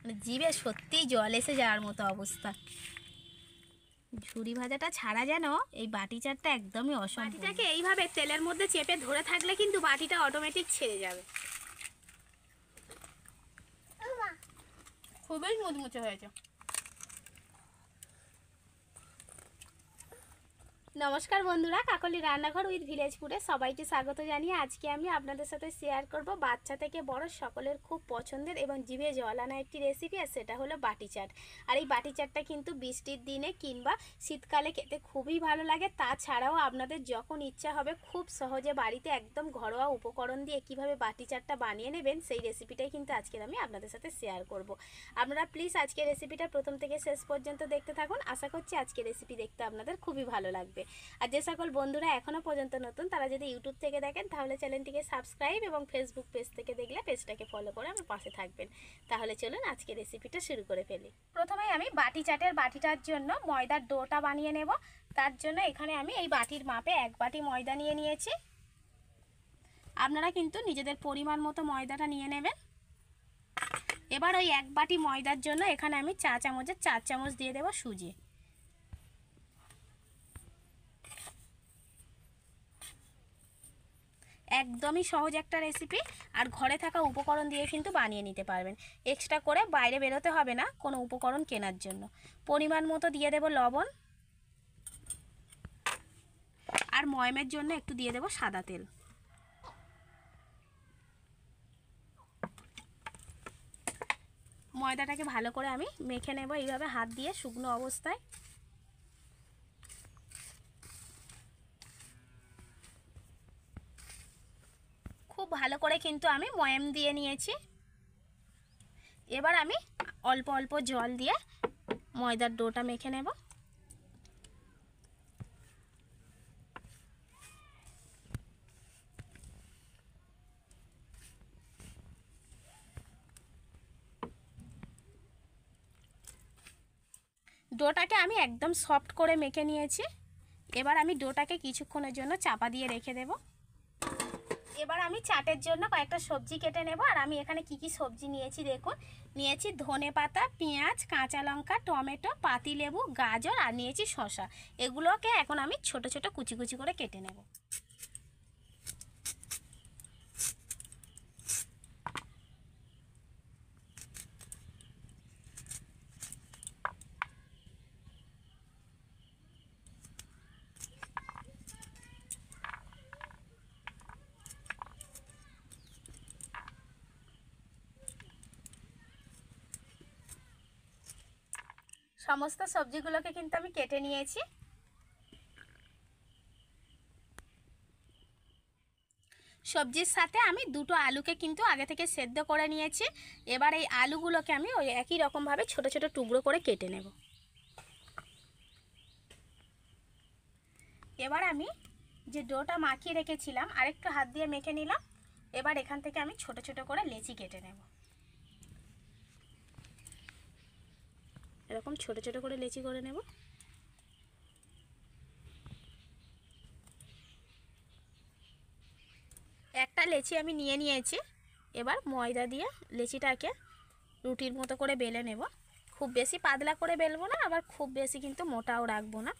মানে জিভে সত্যিই জল এসে যাওয়ার মতো অবস্থা। ঝুরি ভাজাটা ছাড়া যেন এই বাটি চাটটা একদমই অসম্ভব। বাটিটাকে এইভাবে তেলের মধ্যে চেপে ধরে থাকলে কিন্তু বাটিটা অটোমেটিক ছেড়ে যাবে। খুবই মুচমুচে হয়েছে। নমস্কার বন্ধুরা, কাকলি রান্নাঘর উইথ ভিলেজ ফুডে সবাইকে স্বাগত জানিয়ে আজকে আমি আপনাদের সাথে শেয়ার করব বাচ্চা থেকে বড় সকলের খুব পছন্দের এবং জিভে জল আনা একটি রেসিপি, আর সেটা হলো বাটি চাট। আর এই বাটি চাটটা কিন্তু বৃষ্টির দিনে কিংবা শীতকালে খেতে খুবই ভালো লাগে। তাছাড়াও আপনাদের যখন ইচ্ছা হবে খুব সহজে বাড়িতে একদম ঘরোয়া উপকরণ দিয়ে কিভাবে বাটি চাটটা বানিয়ে নেবেন সেই রেসিপিটাই কিন্তু আজকের আমি আপনাদের সাথে শেয়ার করব। আপনারা প্লিজ আজকের রেসিপিটা প্রথম থেকে শেষ পর্যন্ত দেখতে থাকুন। আশা করছি আজকের রেসিপি দেখতে আপনাদের খুবই ভালো লাগবে। আর যে সকল বন্ধুরা এখনও পর্যন্ত নতুন তারা যদি ইউটিউব থেকে দেখেন তাহলে চ্যানেলটিকে সাবস্ক্রাইব এবং ফেসবুক পেজ থেকে দেখলে পেজটাকে ফলো করে আমার পাশে থাকবেন। তাহলে চলুন আজকে রেসিপিটা শুরু করে ফেলি। প্রথমেই আমি বাটি চাটের বাটিটার জন্য ময়দার ডোটা বানিয়ে নেব। তার জন্য এখানে আমি এই বাটির মাপে 1 বাটি ময়দা নিয়ে নিয়েছি। আপনারা কিন্তু নিজেদের পরিমাণ মতো ময়দাটা নিয়ে নেবেন। এবার ওই 1 বাটি ময়দার জন্য এখানে আমি 4 চামচের 4 চামচ দিয়ে দেব সুজি। একদমই সহজ একটা রেসিপি, আর ঘরে থাকা উপকরণ দিয়ে কিন্তু বানিয়ে নিতে পারবেন। এক্সট্রা করে বাইরে বেরোতে হবে না কোনো উপকরণ কেনার জন্য। পরিমাণ মতো দিয়ে দেব লবণ, আর ময়মের জন্য একটু দিয়ে দেব সাদা তেল। ময়দাটাকে ভালো করে আমি মেখে নেব এইভাবে হাত দিয়ে শুকনো অবস্থায়। খুব ভালো করে কিন্তু আমি ময়াম দিয়ে নিয়েছি। এবার আমি অল্প অল্প জল দিয়ে ময়দার ডোটা মেখে নেব। ডোটাকে আমি একদম সফট করে মেখে নিয়েছি। এবার আমি ডোটাকে কিছুক্ষণের জন্য চাপা দিয়ে রেখে দেব। এবার আমি চাটের জন্য কয়েকটা সবজি কেটে নেব। আর আমি এখানে কি কি সবজি নিয়েছি দেখুন। নিয়েছি ধনেপাতা, পেঁয়াজ, কাঁচা লঙ্কা, টমেটো, পাতিলেবু, গাজর আর নিয়েছি শসা। এগুলোকে এখন আমি ছোট ছোট কুচি কুচি করে কেটে নেব। সমস্ত সবজিগুলোকে কিন্তু আমি কেটে নিয়েছি। সবজির সাথে আমি দুটো আলুকে কিন্তু আগে থেকে সেদ্ধ করে নিয়েছি। এবার এই আলুগুলোকে আমি ওই একই রকমভাবে ছোট ছোট টুকরো করে কেটে নেব। এবার আমি যে ডোটা মাখিয়ে রেখেছিলাম আরেকটু হাত দিয়ে মেখে নিলাম। এবার এখান থেকে আমি ছোট ছোট করে লেচি কেটে নেব। এরকম ছোট ছোট করে লেচি করে নেব। একটা লেচি আমি নিয়ে নিয়েছি। এবার ময়দা দিয়ে লেচিটাকে রুটির মতো করে বেলে নেব। খুব বেশি পাতলা করে বেলবো না, আবার খুব বেশি কিন্তু মোটাও রাখবো না।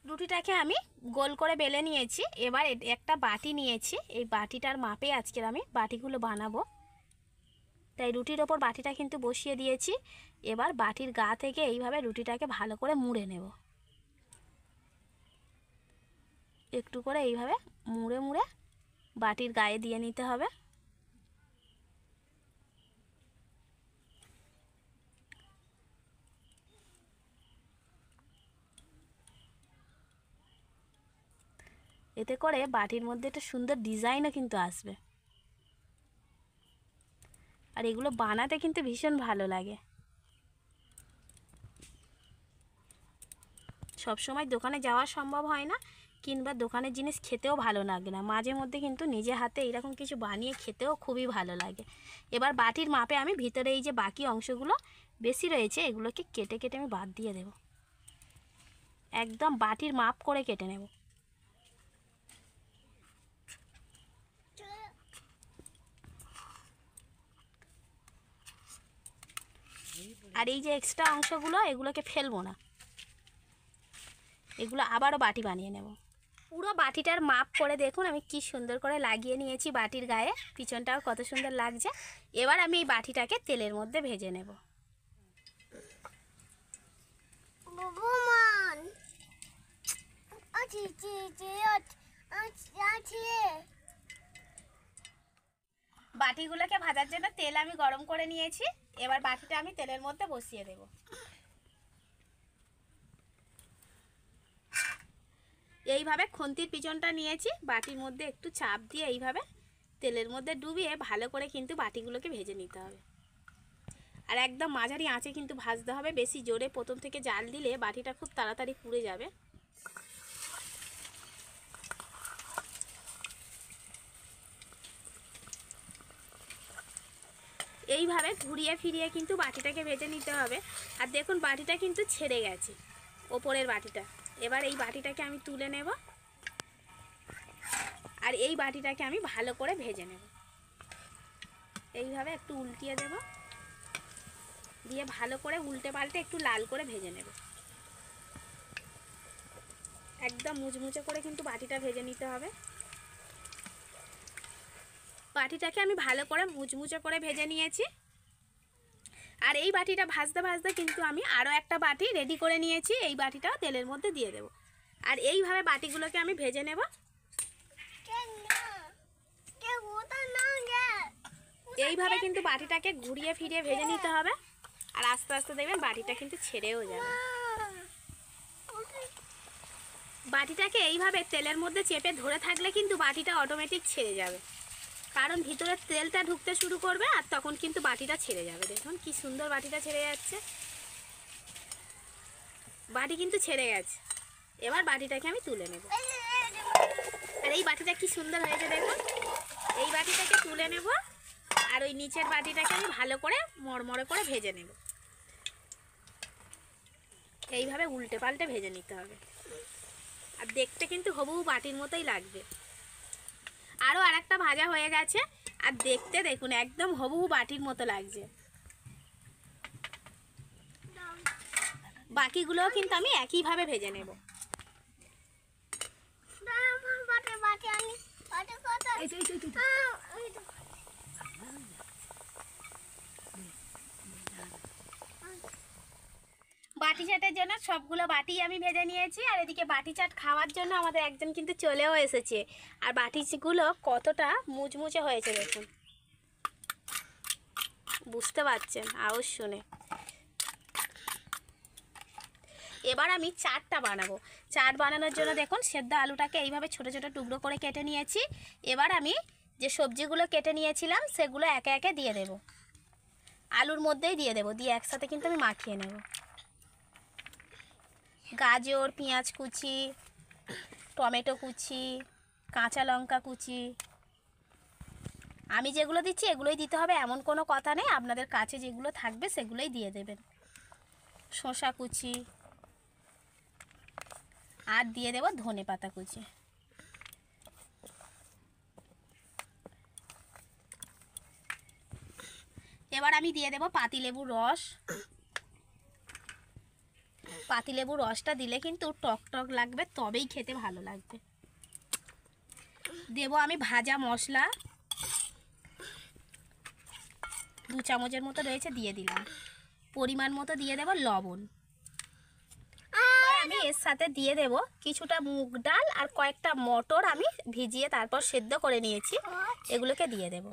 রুটিটাকে আমি গোল করে বেলে নিয়েছি। এবার একটা বাটি নিয়েছি, এই বাটিটার মাপে আজকের আমি বাটিগুলো বানাবো। তাই রুটির ওপর বাটিটা কিন্তু বসিয়ে দিয়েছি। এবার বাটির গা থেকে এইভাবে রুটিটাকে ভালো করে মুড়ে নেব। একটু করে এইভাবে মুড়ে মুড়ে বাটির গায়ে দিয়ে নিতে হবে। এতে করে বাটির মধ্যে একটা সুন্দর ডিজাইনও কিন্তু আসবে। আর এগুলো বানাতে কিন্তু ভীষণ ভালো লাগে। সব সময় দোকানে যাওয়া সম্ভব হয় না, কিংবা দোকানের জিনিস খেতেও ভালো লাগে না। মাঝে মধ্যে কিন্তু নিজে হাতে এইরকম কিছু বানিয়ে খেতেও খুবই ভালো লাগে। এবার বাটির মাপে আমি ভিতরে এই যে বাকি অংশগুলো বেশি রয়েছে এগুলোকে কেটে কেটে আমি বাদ দিয়ে দেব। একদম বাটির মাপ করে কেটে নেব। আর এই যে এক্সট্রা অংশগুলো এগুলোকে ফেলবো না, এগুলো আবারও বাটি বানিয়ে নেব। পুরো বাটিটার মাপ করে দেখুন আমি কি সুন্দর করে লাগিয়ে নিয়েছি বাটির গায়ে, পিছনটাও কত সুন্দর লাগছে। এবার আমি এই বাটিটাকে তেলের মধ্যে ভেজে নেব। বাটিগুলোকে ভাজার জন্য তেল আমি গরম করে নিয়েছি। এবার বাটিটা আমি তেলের মধ্যে বসিয়ে দেব। এইভাবে খুন্তির পিছনটা নিয়েছি, বাটির মধ্যে একটু চাপ দিয়ে এইভাবে তেলের মধ্যে ডুবিয়ে ভালো করে কিন্তু বাটিগুলোকে ভেজে নিতে হবে। আর একদম মাঝারি আঁচে কিন্তু ভাজতে হবে, বেশি জোরে প্রথম থেকে জাল দিলে বাটিটা খুব তাড়াতাড়ি পুড়ে যাবে। এইভাবে ঘুরিয়ে ফিরিয়ে কিন্তু বাটিটাকে ভেজে নিতে হবে। আর দেখুন বাটিটা কিন্তু ছেড়ে গেছে, ওপরের বাটিটা। এবার এই বাটিটাকে আমি তুলে নেব, আর এই বাটিটাকে আমি ভালো করে ভেজে নেব। এইভাবে একটু উল্টিয়ে দেব, দিয়ে ভালো করে উল্টে পাল্টে একটু লাল করে ভেজে নেব। একদম মুচমুচে করে কিন্তু বাটিটা ভেজে নিতে হবে। বাটিটাকে আমি ভালো করে মুচমুচে করে ভেজে নিয়েছি। আর এই বাটিটা ভাজতে ভাজতে কিন্তু আমি আরও একটা বাটি রেডি করে নিয়েছি, এই বাটিটাও তেলের মধ্যে দিয়ে দেব। আর এইভাবে বাটিগুলোকে আমি ভেজে নেব। এইভাবে কিন্তু বাটিটাকে ঘুরিয়ে ফিরিয়ে ভেজে নিতে হবে। আর আস্তে আস্তে দেখবেন বাটিটা কিন্তু ছেড়েও যাবে। বাটিটাকে এইভাবে তেলের মধ্যে চেপে ধরে থাকলে কিন্তু বাটিটা অটোমেটিক ছেড়ে যাবে, কারণ ভিতরে তেলটা ঢুকতে শুরু করবে আর তখন কিন্তু বাটিটা ছেড়ে যাবে। দেখুন কি সুন্দর বাটিটা ছেড়ে যাচ্ছে, বাটি কিন্তু ছেড়ে গেছে। এবার বাটিটাকে আমি তুলে নেব। আর এই বাটিটা কি সুন্দর হয়েছে দেখুন। এই বাটিটাকে তুলে নেব, আর ওই নিচের বাটিটাকে আমি ভালো করে মড়মড়ে করে ভেজে নেব। এইভাবে উল্টে পাল্টে ভেজে নিতে হবে। আর দেখতে কিন্তু হুবহু বাটির মতোই লাগবে। আরও আরেকটা ভাজা হয়ে গেছে, আর দেখতে দেখুন একদম হুবহু বাটির মতো লাগছে। বাকিগুলোও কিন্তু আমি একইভাবে ভেজে নেব। বাটি চাটের জন্য সবগুলো বাটি আমি ভেজে নিয়েছি। আর এদিকে বাটি চাট খাওয়ার জন্য আমাদের একজন কিন্তু চলেও এসেছে। আর বাটিগুলো কতটা মুচমুচে হয়েছে দেখুন, বুঝতে পারছেন আওয়াজ শুনে। এবার আমি চাটটা বানাবো। চাট বানানোর জন্য দেখুন সেদ্ধ আলুটাকে এইভাবে ছোট ছোট টুকরো করে কেটে নিয়েছি। এবার আমি যে সবজিগুলো কেটে নিয়েছিলাম সেগুলো একে একে দিয়ে দেব, আলুর মধ্যেই দিয়ে দেব, দিয়ে একসাথে কিন্তু আমি মাখিয়ে নেব। গাজর, পেঁয়াজ কুচি, টমেটো কুচি, কাঁচা লঙ্কা কুচি, আমি যেগুলো দিচ্ছি এগুলোই দিতে হবে এমন কোনো কথা নেই, আপনাদের কাছে যেগুলো থাকবে সেগুলোই দিয়ে দেবেন। শসা কুচি, আর দিয়ে দেব ধনে পাতা কুচি। এবার আমি দিয়ে দেব পাতিলেবুর রস। পাতিলেবুর রসটা দিলে কিন্তু টক টক লাগবে, তবেই খেতে ভালো লাগবে। দেব আমি ভাজা মশলা, 2 চামচের মতো রয়েছে, দিয়ে দিলাম। পরিমাণ মতো দিয়ে দেব লবণ। আমি এর সাথে দিয়ে দেব কিছুটা মুগ ডাল আর কয়েকটা মটর আমি ভিজিয়ে তারপর সেদ্ধ করে নিয়েছি, এগুলোকে দিয়ে দেব।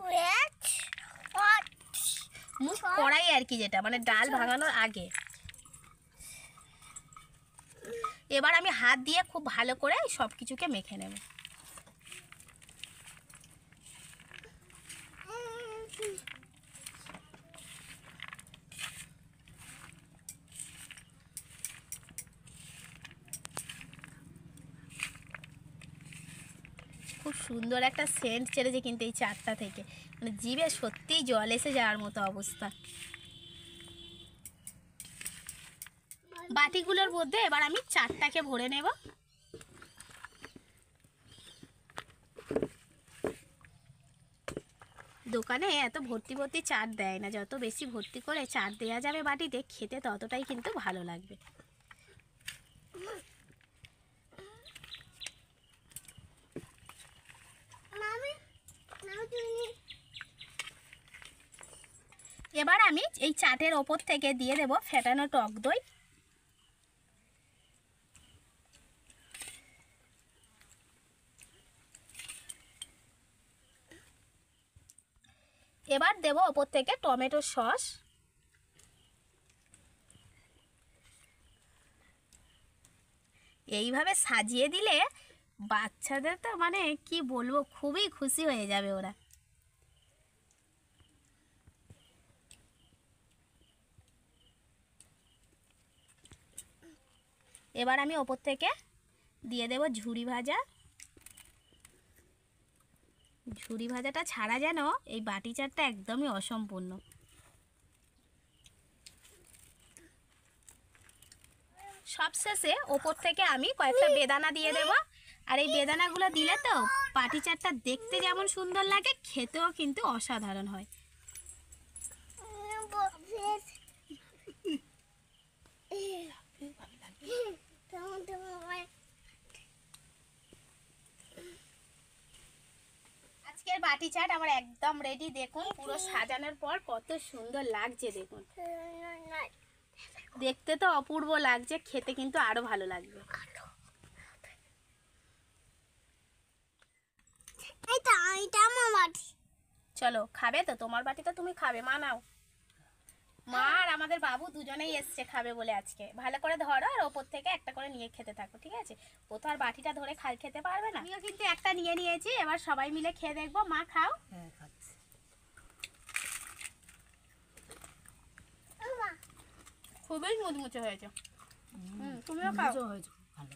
মুগ কড়াই আর কি, যেটা মানে ডাল ভাঙানোর আগে। এবার আমি হাত দিয়ে খুব ভালো করে সব কিছুকে মেখে নেব। খুব সুন্দর একটা সেন্ট ছেড়েছে কিন্তু এই চাটটা থেকে, মানে জিভে সত্যিই জল এসে যাওয়ার মতো অবস্থা। বাটিগুলোর মধ্যে এবার আমি চাটটাকে ভরে নেব। দোকানে এত ভর্তি ভর্তি চাট দেয় না, যত বেশি ভর্তি করে চাট দেওয়া যাবে বাটিতে খেতে ততটাই কিন্তু ভালো লাগবে। এবার আমি এই চাটের ওপর থেকে দিয়ে দেব ফেটানো টক দই। এবার দেব ওপর থেকে টমেটো সস। এইভাবে সাজিয়ে দিলে বাচ্চাদের তো মানে কি বলবো, খুবই খুশি হয়ে যাবে ওরা। এবার আমি ওপর থেকে দিয়ে দেব ঝুরি ভাজা। ঝুরি ভাজাটা ছাড়া যেন এই বাটি চাটটা একদমই অসম্পূর্ণ। সবশেষে ওপর থেকে আমি কয়েকটা বেদানা দিয়ে দেব। আর এই বেদানাগুলো দিলে তো বাটি চাটটা দেখতে যেমন সুন্দর লাগে, খেতেও কিন্তু অসাধারণ হয়। আজকের বাটি চাট আমার একদম রেডি। দেখুন পুরো সাজানোর পর কত সুন্দর লাগছে দেখুন। দেখতে তো অপূর্ব লাগছে, খেতে কিন্তু আরো ভালো লাগবে। চলো খাবে তো, তোমার বাটি তো তুমি খাবে, মা নাও। মা আর আমাদের বাবু দুজনেই এসছে খাবে বলে আজকে। ভালো করে ধরো আর ওপর থেকে একটা করে নিয়ে খেতে থাকো, ঠিক আছে? ও তো আর বাটিটা ধরে খেতে পারবে না। আমিও কিন্তু একটা নিয়ে নিয়েছি, এবার সবাই মিলে খেয়ে দেখবো। মা খাও। খুবই মুচমুচে হয়েছে। তুমিও খাও। ভালো।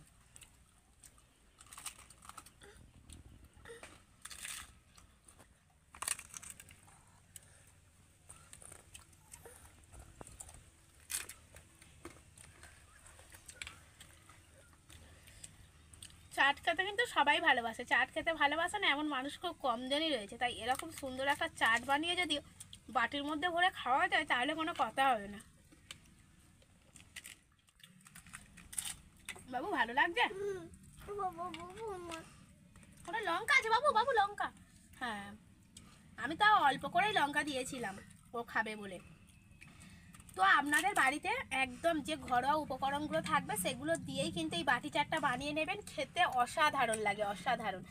চাট খেতে কিন্তু সবাই ভালোবাসে। চাট খেতে ভালোবাসে না এমন মানুষ খুব কম জনই রয়েছে। তাই এরকম সুন্দর একটা চাট বানিয়ে যদি বাটির মধ্যে ভরে খাওয়া যায় তাহলে কোনো কথা হবে না। বাবু ভালো লাগছে? ওটা লঙ্কা আছে বাবু, বাবু লঙ্কা। হ্যাঁ, আমি তাও অল্প করেই লঙ্কা দিয়েছিলাম ও খাবে বলে। তো আপনাদের বাড়িতে একদম যে ঘরোয়া উপকরণগুলো থাকবে সেগুলো দিয়েই কিন্তু এই বাটি চাটটা বানিয়ে নেবেন। খেতে অসাধারণ লাগে, অসাধারণ।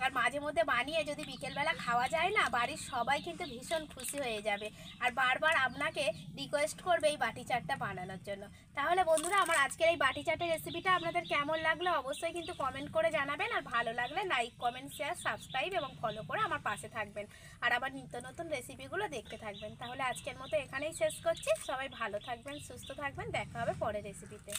আর মাঝে মধ্যে বানিয়ে যদি বিকেলবেলা খাওয়া যায় না, বাড়ির সবাই কিন্তু ভীষণ খুশি হয়ে যাবে আর বারবার আপনাকে রিকোয়েস্ট করবে এই বাটি চাটটা বানানোর জন্য। তাহলে বন্ধুরা, আমার আজকের এই বাটি চাটের রেসিপিটা আপনাদের কেমন লাগলো অবশ্যই কিন্তু কমেন্ট করে জানাবেন। আর ভালো লাগলে লাইক, কমেন্ট, শেয়ার, সাবস্ক্রাইব এবং ফলো করে আমার পাশে থাকবেন আর আবার নিত্য নতুন রেসিপিগুলো দেখতে থাকবেন। তাহলে আজকের মতো এখানেই শেষ করছি। সবাই ভালো থাকবেন, সুস্থ থাকবেন। দেখা হবে পরের রেসিপিতে।